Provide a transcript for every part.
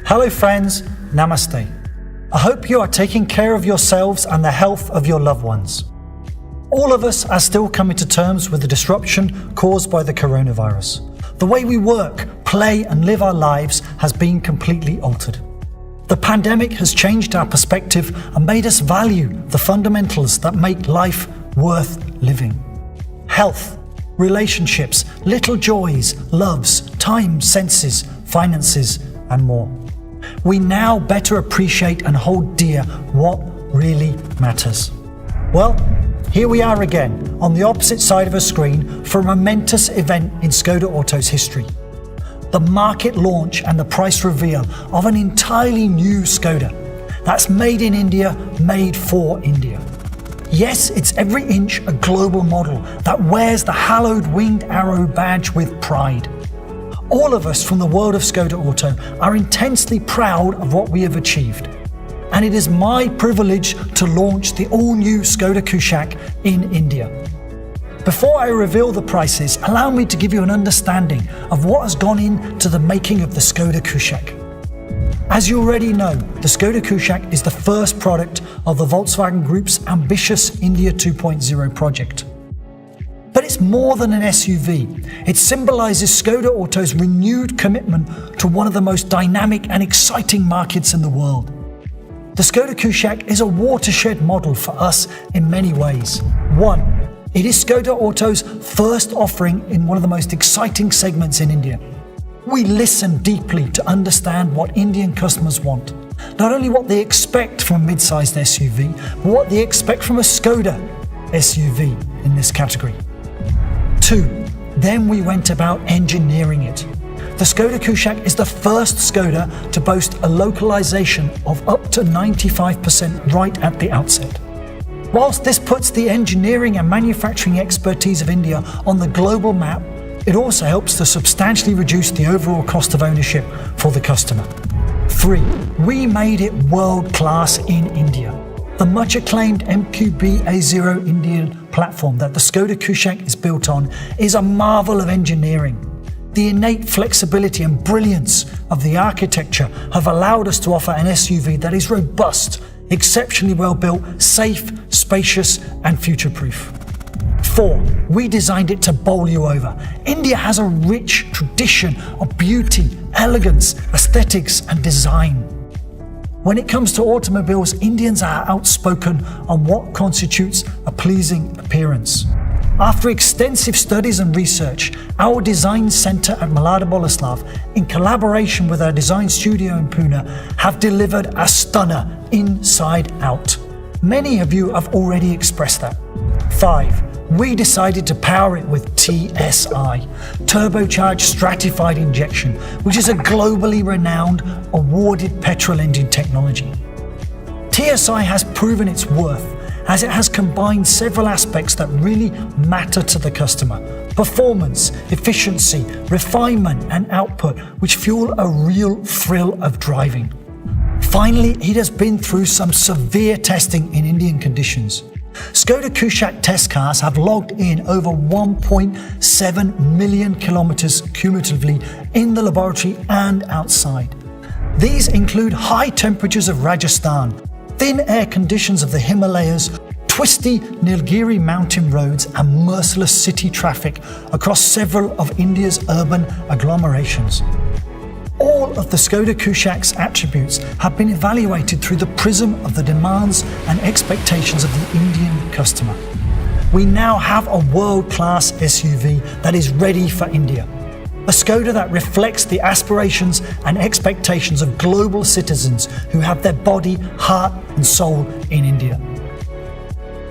Hello friends, Namaste. I hope you are taking care of yourselves and the health of your loved ones. All of us are still coming to terms with the disruption caused by the coronavirus. The way we work, play and live our lives has been completely altered. The pandemic has changed our perspective and made us value the fundamentals that make life worth living. Health, relationships, little joys, loves, time, senses, finances, and more. We now better appreciate and hold dear what really matters. Well, here we are again on the opposite side of a screen for a momentous event in Skoda Auto's history. The market launch and the price reveal of an entirely new Skoda that's made in India, made for India. Yes, it's every inch a global model that wears the hallowed winged arrow badge with pride. All of us from the world of Skoda Auto are intensely proud of what we have achieved. And it is my privilege to launch the all-new Škoda KUSHAQ in India. Before I reveal the prices, allow me to give you an understanding of what has gone into the making of the Škoda KUSHAQ. As you already know, the Škoda KUSHAQ is the first product of the Volkswagen Group's ambitious India 2.0 project. But it's more than an SUV. It symbolizes Skoda Auto's renewed commitment to one of the most dynamic and exciting markets in the world. The Škoda KUSHAQ is a watershed model for us in many ways. One, it is Skoda Auto's first offering in one of the most exciting segments in India. We listen deeply to understand what Indian customers want. Not only what they expect from a mid-sized SUV, but what they expect from a Skoda SUV in this category. Two, then we went about engineering it. The Škoda KUSHAQ is the first Skoda to boast a localization of up to 95% right at the outset. Whilst this puts the engineering and manufacturing expertise of India on the global map, it also helps to substantially reduce the overall cost of ownership for the customer. 3. We made it world-class in India. The much-acclaimed MQB A0 Indian platform that the Škoda KUSHAQ is built on is a marvel of engineering. The innate flexibility and brilliance of the architecture have allowed us to offer an SUV that is robust, exceptionally well built, safe, spacious and future-proof. 4. We designed it to bowl you over. India has a rich tradition of beauty, elegance, aesthetics and design. When it comes to automobiles, Indians are outspoken on what constitutes a pleasing appearance. After extensive studies and research, our design center at Malada Boleslav, in collaboration with our design studio in Pune, have delivered a stunner inside out. Many of you have already expressed that. 5. We decided to power it with TSI, turbocharged stratified injection, which is a globally renowned, awarded petrol engine technology. TSI has proven its worth as it has combined several aspects that really matter to the customer: performance, efficiency, refinement and output, which fuel a real thrill of driving. Finally, it has been through some severe testing in Indian conditions. Škoda KUSHAQ test cars have logged in over 1.7 million kilometers cumulatively in the laboratory and outside. These include high temperatures of Rajasthan, thin air conditions of the Himalayas, twisty Nilgiri mountain roads and merciless city traffic across several of India's urban agglomerations. All of the Škoda KUSHAQ's attributes have been evaluated through the prism of the demands and expectations of the Indian customer. We now have a world-class SUV that is ready for India. A Skoda that reflects the aspirations and expectations of global citizens who have their body, heart and soul in India.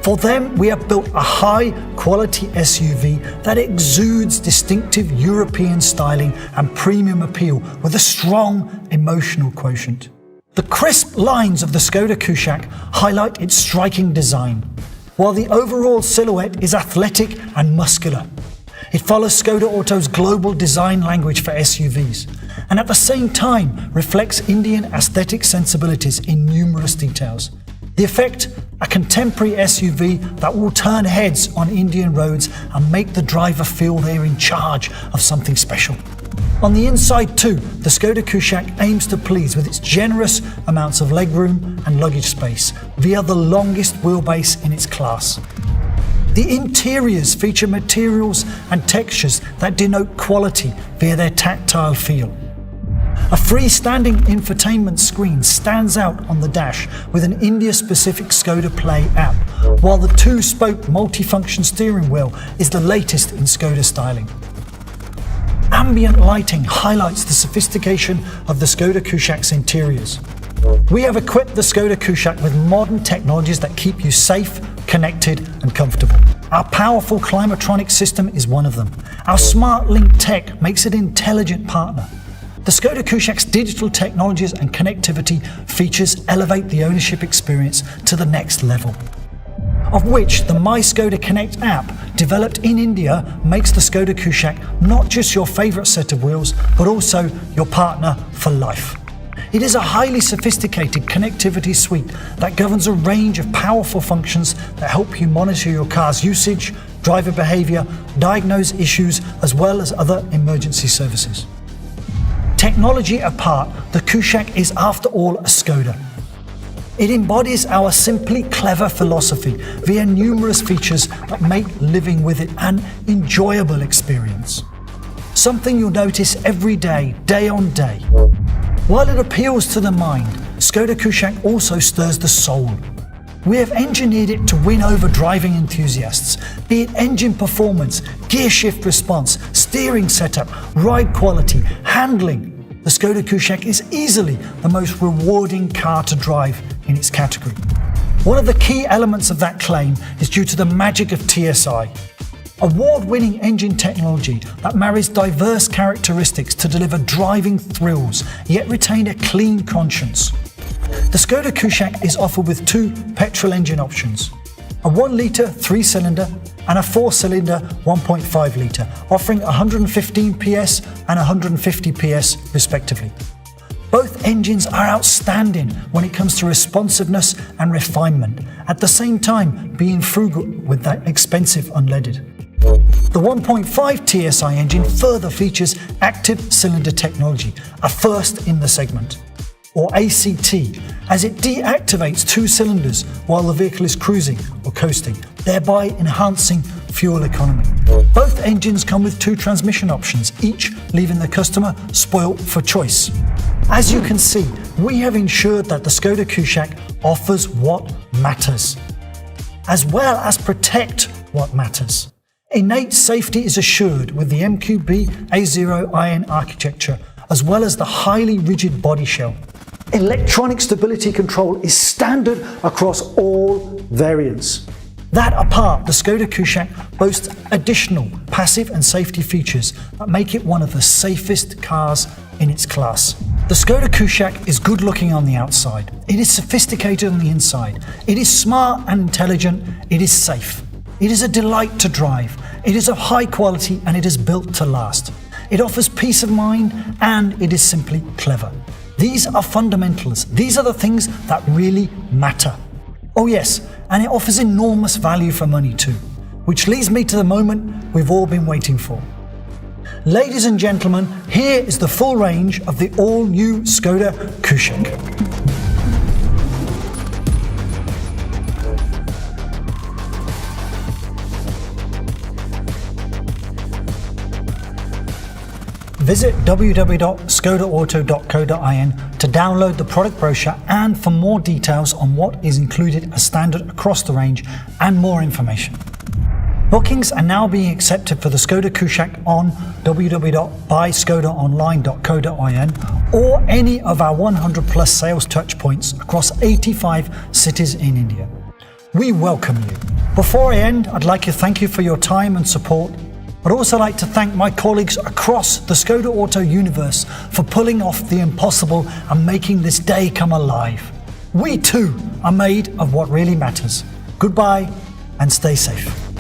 For them, we have built a high-quality SUV that exudes distinctive European styling and premium appeal with a strong emotional quotient. The crisp lines of the Škoda KUSHAQ highlight its striking design, while the overall silhouette is athletic and muscular. It follows Škoda Auto's global design language for SUVs, and at the same time reflects Indian aesthetic sensibilities in numerous details. The effect, a contemporary SUV that will turn heads on Indian roads and make the driver feel they're in charge of something special. On the inside too, the Skoda Kushaq aims to please with its generous amounts of legroom and luggage space via the longest wheelbase in its class. The interiors feature materials and textures that denote quality via their tactile feel. A freestanding infotainment screen stands out on the dash with an India-specific Skoda Play app, while the two-spoke multifunction steering wheel is the latest in Skoda styling. Ambient lighting highlights the sophistication of the Skoda Kushaq's interiors. We have equipped the Skoda Kushaq with modern technologies that keep you safe, connected and comfortable. Our powerful Climatronic system is one of them. Our Smart Link tech makes it an intelligent partner. The Skoda Kushaq's digital technologies and connectivity features elevate the ownership experience to the next level. Of which the My Skoda Connect app, developed in India, makes the Skoda Kushaq not just your favourite set of wheels, but also your partner for life. It is a highly sophisticated connectivity suite that governs a range of powerful functions that help you monitor your car's usage, driver behaviour, diagnose issues, as well as other emergency services. Technology apart, the Kushaq is after all a Skoda. It embodies our simply clever philosophy via numerous features that make living with it an enjoyable experience. Something you'll notice every day, day on day. While it appeals to the mind, Skoda Kushaq also stirs the soul. We have engineered it to win over driving enthusiasts, be it engine performance, gear shift response, steering setup, ride quality, handling. The Skoda Kushaq is easily the most rewarding car to drive in its category. One of the key elements of that claim is due to the magic of TSI, award-winning engine technology that marries diverse characteristics to deliver driving thrills, yet retain a clean conscience. The Skoda Kushaq is offered with two petrol engine options, a 1-litre 3-cylinder and a 4-cylinder 1.5 litre, offering 115 PS and 150 PS respectively. Both engines are outstanding when it comes to responsiveness and refinement, at the same time being frugal with that expensive unleaded. The 1.5 TSI engine further features active cylinder technology, a first in the segment, or ACT, as it deactivates two cylinders while the vehicle is cruising or coasting, thereby enhancing fuel economy. Both engines come with two transmission options, each leaving the customer spoilt for choice. As you can see, we have ensured that the Skoda Kushaq offers what matters, as well as protect what matters. Innate safety is assured with the MQB A0IN architecture, as well as the highly rigid body shell. Electronic stability control is standard across all variants. That apart, the Skoda Kushaq boasts additional passive and safety features that make it one of the safest cars in its class. The Skoda Kushaq is good looking on the outside. It is sophisticated on the inside. It is smart and intelligent. It is safe. It is a delight to drive. It is of high quality and it is built to last. It offers peace of mind and it is simply clever. These are fundamentals. These are the things that really matter. Oh yes, and it offers enormous value for money too, which leads me to the moment we've all been waiting for. Ladies and gentlemen, here is the full range of the all-new Skoda Kushaq. Visit www.skodaauto.co.in to download the product brochure and for more details on what is included as standard across the range and more information. Bookings are now being accepted for the Skoda Kushaq on www.buyskodaonline.co.in or any of our 100 plus sales touch points across 85 cities in India. We welcome you. Before I end, I'd like to thank you for your time and support. I'd also like to thank my colleagues across the Skoda Auto universe for pulling off the impossible and making this day come alive. We too are made of what really matters. Goodbye and stay safe.